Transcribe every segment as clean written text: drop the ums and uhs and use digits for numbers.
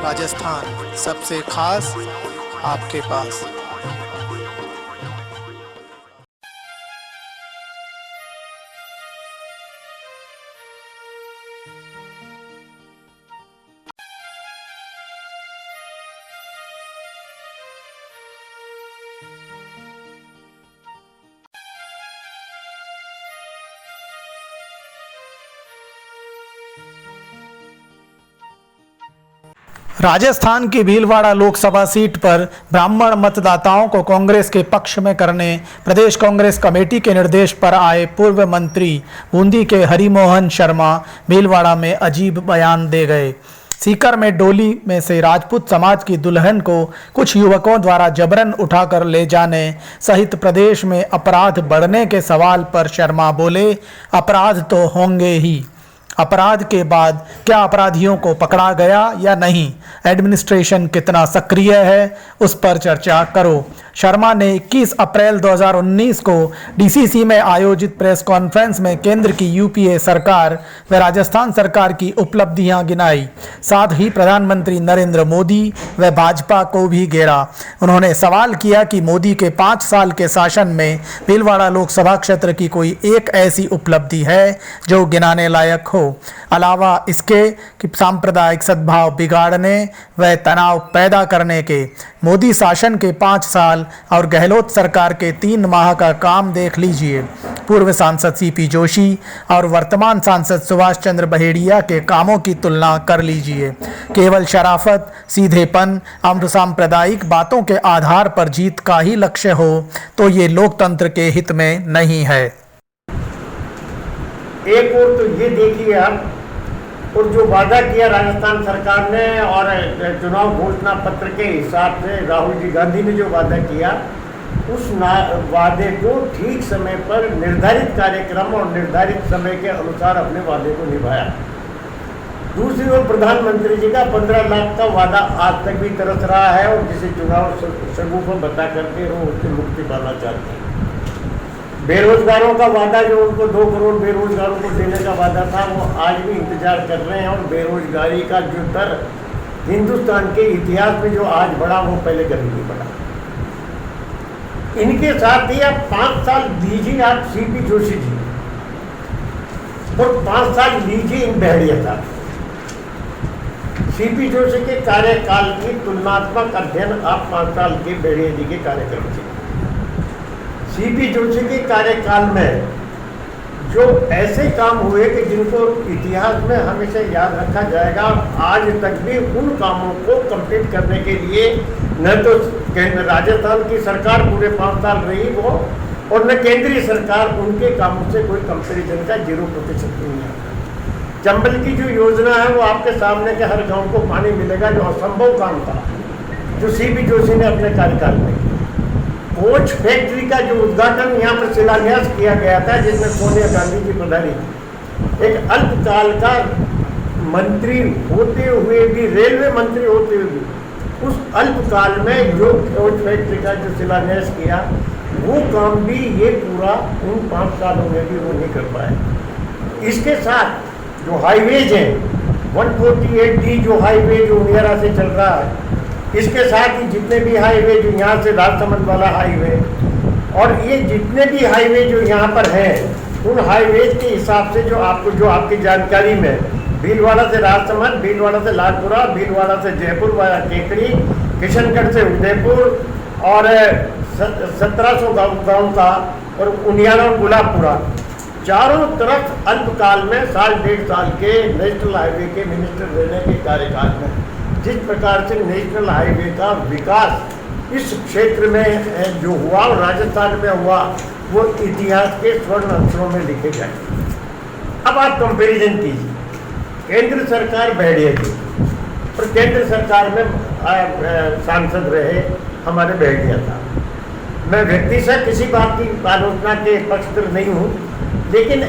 राजस्थान सबसे खास आपके पास। राजस्थान की भीलवाड़ा लोकसभा सीट पर ब्राह्मण मतदाताओं को कांग्रेस के पक्ष में करने प्रदेश कांग्रेस कमेटी के निर्देश पर आए पूर्व मंत्री बूंदी के हरिमोहन शर्मा भीलवाड़ा में अजीब बयान दे गए। सीकर में डोली में से राजपूत समाज की दुल्हन को कुछ युवकों द्वारा जबरन उठाकर ले जाने सहित प्रदेश में अपराध बढ़ने के सवाल पर शर्मा बोले, अपराध तो होंगे ही, अपराध के बाद क्या अपराधियों को पकड़ा गया या नहीं, एडमिनिस्ट्रेशन कितना सक्रिय है, उस पर चर्चा करो। शर्मा ने 21 अप्रैल 2019 को डीसीसी में आयोजित प्रेस कॉन्फ्रेंस में केंद्र की यूपीए सरकार व राजस्थान सरकार की उपलब्धियां गिनाई, साथ ही प्रधानमंत्री नरेंद्र मोदी व भाजपा को भी घेरा। उन्होंने सवाल किया कि मोदी के 5 साल के शासन में भीलवाड़ा लोकसभा क्षेत्र की कोई एक ऐसी उपलब्धि है जो गिनाने लायक हो, अलावा इसके कि सांप्रदायिक सद्भाव बिगाड़ने व तनाव पैदा करने के। मोदी शासन के 5 साल और गहलोत सरकार के 3 माह का काम देख लीजिए। पूर्व सांसद सीपी जोशी और वर्तमान सांसद सुभाष चंद्र बहेड़िया के कामों की तुलना कर लीजिए। केवल शराफत, सीधेपन और सांप्रदायिक बातों के आधार पर जीत का ही लक्ष्य हो तो ये लोकतंत्र के हित में नहीं है। एक और तो ये देखिए आप, और जो वादा किया राजस्थान सरकार ने और चुनाव घोषणा पत्र के हिसाब से राहुल जी गांधी ने जो वादा किया, उस वादे को ठीक समय पर निर्धारित कार्यक्रम और निर्धारित समय के अनुसार अपने वादे को निभाया। दूसरी ओर प्रधानमंत्री जी का 15 लाख का वादा आज तक भी तरस रहा है और जिसे चुनाव शगुफा बता करके वो उससे मुक्ति पाना चाहते हैं। बेरोजगारों का वादा जो उनको 2 करोड़ बेरोजगारों को देने का वादा था, वो आज भी इंतजार कर रहे हैं और बेरोजगारी का जो दर हिंदुस्तान के इतिहास में जो आज बढ़ा वो पहले कभी नहीं बढ़ा। इनके साथ ही आप 5 साल दीजिए आप सीपी जोशी जी और 5 साल लीजिए इन बहेड़िया साहब। सीपी जोशी के कार्यकाल की तुलनात्मक अध्ययन आप 5 साल के बहेड़िया जी के कार्यक्रम से। सीपी जोशी के कार्यकाल में जो ऐसे काम हुए कि जिनको इतिहास में हमेशा याद रखा जाएगा, आज तक भी उन कामों को कंप्लीट करने के लिए न तो राजस्थान की सरकार पूरे 5 साल रही वो, और न केंद्रीय सरकार उनके कामों से कोई कंपेरिजन का 0% नहीं है। चंबल की जो योजना है वो आपके सामने के हर गांव को पानी मिलेगा, जो असंभव काम था जो सीपी जोशी ने अपने कार्यकाल में। कोच फैक्ट्री का जो उद्घाटन यहाँ पर शिलान्यास किया गया था, जिसमें सोनिया गांधी जी पधारी, एक अल्पकाल का मंत्री होते हुए भी, रेलवे मंत्री होते हुए भी, उस अल्पकाल में जो कोच फैक्ट्री का जो शिलान्यास किया, वो काम भी ये पूरा उन 5 सालों में भी वो नहीं कर पाए। इसके साथ जो हाईवेज हैं, 148D जो हाईवे जो उनियारा से चल रहा है, इसके साथ ही जितने भी हाईवे जो यहाँ से राजसमंद वाला हाईवे और ये जितने भी हाईवे जो यहाँ पर हैं, उन हाईवे के हिसाब से जो आपकी जानकारी में भीलवाड़ा से राजसमंद, भीलवाड़ा से लालपुरा, भीलवाड़ा से जयपुर वाया केकड़ी, किशनगढ़ से उदयपुर और 1700 गाँव का और उनियारा और गुलाबपुरा, चारों तरफ अल्पकाल में 1.5 साल के नेशनल हाईवे के मिनिस्टर रहने के कार्यकाल में जिस प्रकार से नेशनल हाईवे का विकास इस क्षेत्र में जो हुआ और राजस्थान में हुआ, वो इतिहास के स्वर्ण अक्षरों में लिखे गए। अब आप कंपैरिजन कीजिए, केंद्र सरकार बहेड़िया जी और केंद्र सरकार में सांसद रहे हमारे बहेड़िया था। मैं व्यक्ति से किसी बात की आलोचना के पक्षधर नहीं हूँ, लेकिन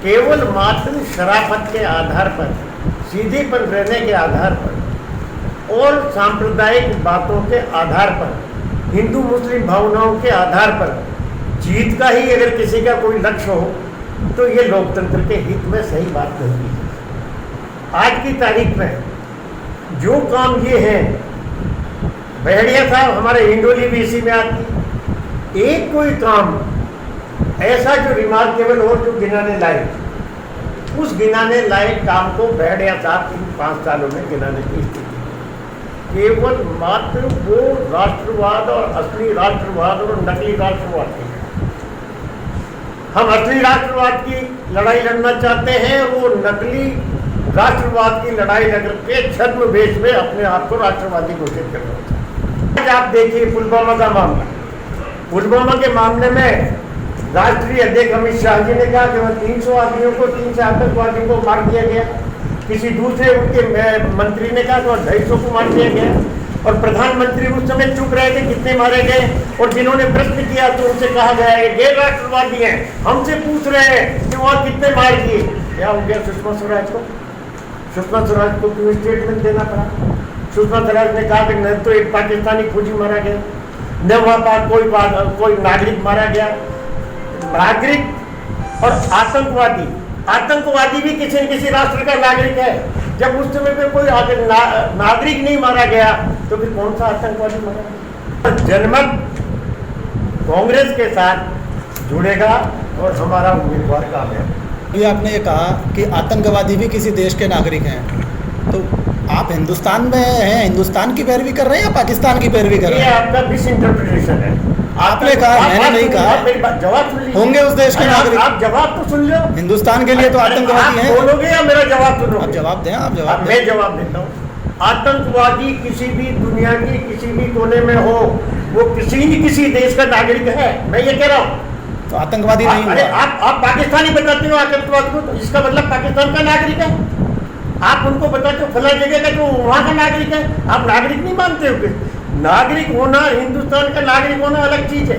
केवल मात्र शराफत के आधार पर, सीधेपन रहने के आधार पर और सांप्रदायिक बातों के आधार पर, हिंदू मुस्लिम भावनाओं के आधार पर जीत का ही अगर किसी का कोई लक्ष्य हो तो ये लोकतंत्र के हित में सही बात नहीं है। आज की तारीख में जो काम ये है, बहड़िया साहब हमारे हिंडोली भी इसी में आती, एक कोई काम ऐसा जो रिमार्केबल हो, जो गिनाने लायक, उस गिनाने लायक काम को बहड़िया साहब 3-5 सालों में गिनाने की स्थिति। केवल मात्र वो राष्ट्रवाद और असली राष्ट्रवाद और नकली राष्ट्रवाद की, हम असली राष्ट्रवाद की लड़ाई लड़ना चाहते हैं, वो नकली राष्ट्रवाद की लड़ाई लड़ के छद्मवेश में अपने आप को राष्ट्रवादी घोषित कर रहे हैं। आज आप देखिए पुलवामा का मामला, पुलवामा के मामले में राष्ट्रीय अध्यक्ष अमित शाह जी ने कहा कि 300 आदमियों को, 300 आतंकवादियों को मार दिया गया। किसी दूसरे उनके मंत्री ने कहा तो 250 को मार दिया गया, और प्रधानमंत्री उस समय चुप रहे थे कितने मारे गए, और जिन्होंने प्रश्न किया तो उनसे कहा गया है गैर राष्ट्रवादी हैं, हमसे पूछ रहे हैं कि वहाँ कितने मार दिए। क्या हो गया सुषमा स्वराज को? सुषमा स्वराज को क्यों स्टेटमेंट देना पड़ा? सुषमा स्वराज ने कहा कि न तो एक पाकिस्तानी फौजी मारा गया, न वहाँ पर कोई नागरिक मारा गया। नागरिक और आतंकवादी, आतंकवादी भी किसी न किसी राष्ट्र का नागरिक है। जब उस समय पे कोई नागरिक नहीं मारा गया तो फिर कौन सा आतंकवादी मारा गया? जनमत कांग्रेस के साथ जुड़ेगा और हमारा उम्मीदवार कामयाब। ये आपने ये कहा कि आतंकवादी भी किसी देश के नागरिक हैं, तो आप हिंदुस्तान में हैं, हिंदुस्तान की पैरवी कर रहे हैं या पाकिस्तान की पैरवी कर रहे हैं? ये आपका मिस इंटरप्रिटेशन है। आपने कहा, मैंने नहीं कहा। मेरी बात जवाब सुन लीजिए। होंगे उस देश के नागरिक। आप जवाब तो सुन लो। हिंदुस्तान के लिए तो आतंकवादी हैं। बोलोगे या मेरा जवाब सुनो? आप जवाब दें, आप जवाब दें। मैं जवाब देता हूँ। आतंकवादी किसी भी दुनिया की किसी भी कोने में हो, वो किसी न किसी देश का नागरिक है, मैं ये कह रहा हूँ। तो आतंकवादी नहीं अरे हुआ। आप पाकिस्तानी बताते हो आतंकवाद को, तो इसका मतलब पाकिस्तान का नागरिक है। आप उनको बताते हो फला जगह का, तो वहाँ का नागरिक है। आप नागरिक नहीं मानते हो कि नागरिक होना, हिंदुस्तान का नागरिक होना अलग चीज है।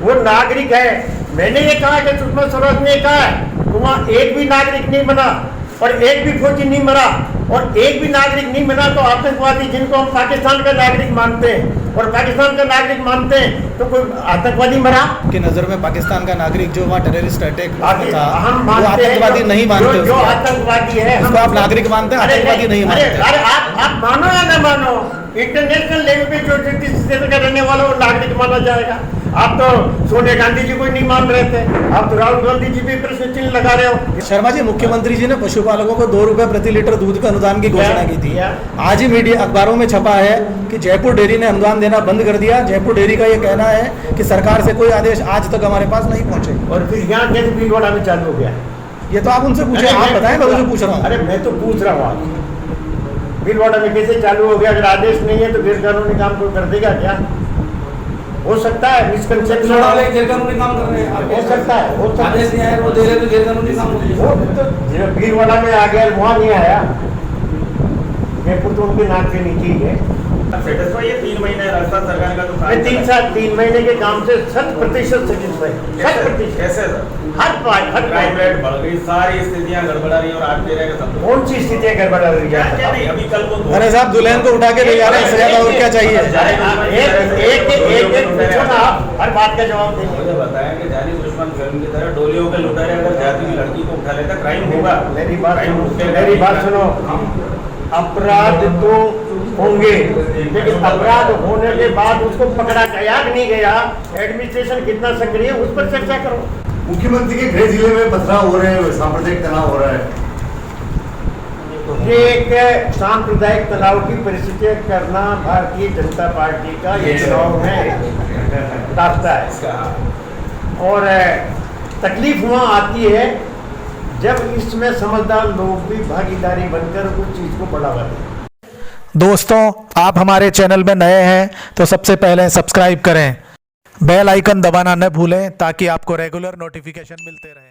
वो नागरिक है। मैंने ये कहा कि सुषमा स्वराज ने कहा है तो वहाँ एक भी नागरिक नहीं बना और एक भी फौजी नहीं मरा और एक भी नागरिक नहीं बना, तो आतंकवादी जिनको हम पाकिस्तान का नागरिक मानते हैं और पाकिस्तान का नागरिक मानते हैं, तो कोई आतंकवादी मरा? की नजर में पाकिस्तान का नागरिक जो वहाँ टेररिस्ट अटैक था, हम वो आतंकवादी नहीं मानते। जो आतंकवादी है उसको आप नागरिक मानते हैं, आतंकवादी नहीं मानते। अरे आप मानो या न मानो, इंटरनेशनल लेवल पे जो जिस क्षेत्र का रहने वाला वो नागरिक माना जाएगा। आप तो सोनिया गांधी जी को नहीं मान रहे थे, आप तो राहुल गांधी जी भी प्रश्न चिन्ह लगा रहे हो। शर्मा जी, मुख्यमंत्री जी ने पशुपालकों को 2 रुपए प्रति लीटर दूध के अनुदान की घोषणा की थी। आज ही मीडिया अखबारों में छपा है कि जयपुर डेयरी ने अनुदान देना बंद कर दिया। जयपुर डेयरी का ये कहना है कि सरकार से कोई आदेश आज तक हमारे पास नहीं पहुंचे। और फिर यहाँ कैसे भीलवाड़ा में चालू हो गया? ये तो आप उनसे पूछे, आप बताएं, मैं उनसे पूछ रहा हूँ। अरे मैं तो पूछ रहा हूँ आप, भीलवाड़ा में कैसे चालू हो गया? अगर आदेश नहीं है तो गैर कानूनी काम कोई कर देगा क्या? हो सकता है मिसकंसेप्शन गैर कानूनी काम कर रहे हैं। हो सकता है, हो सकता है। आदेश नहीं आया वो दे रहे तो गैर कानूनी काम हो वो तो भीलवाड़ा में आ गया, वहाँ नहीं आया। जयपुर तो उनके नाक के नीचे ही है। सेटिस्फाई है 3 महीने राजस्थान सरकार का तो मैं 3 महीने के काम से 100% सेटिस्फाई। 100%। कैसे सर? हर क्राइम रेट बढ़ गई, सारी स्थितियां गड़बड़ा रही और आप कह रहे हैं सब कौन सी स्थितियाँ गड़बड़ा रही क्या है? नहीं, अभी कल को अरे साहब, दुल्हन को उठा के ले जा रहे हैं, इससे ज्यादा और क्या चाहिए? एक पूछो ना, हर बात का जवाब देंगे। मुझे बताया कि जानी दुश्मन फिल्म की तरह डोलियों के लुटेरे अगर जाति की लड़की को उठा लेता क्राइम होगा। मेरी बात सुनो। अपराध तो होंगे, लेकिन अपराध होने के बाद उसको पकड़ा गया कि नहीं गया, एडमिनिस्ट्रेशन कितना सक्रिय है, उस पर चर्चा करो। मुख्यमंत्री के गृह जिले में पथराव हो रहे हैं, सांप्रदायिक तनाव हो रहा है। ये एक सांप्रदायिक तनाव की परिस्थितियां करना भारतीय जनता पार्टी का ये चुनाव में रास्ता है। और तकलीफ वहाँ आती है जब इसमें समझदार लोग भी भागीदारी बनकर उस चीज को बढ़ावा दें। दोस्तों, आप हमारे चैनल में नए हैं तो सबसे पहले सब्सक्राइब करें, बेल आइकन दबाना न भूलें ताकि आपको रेगुलर नोटिफिकेशन मिलते रहे।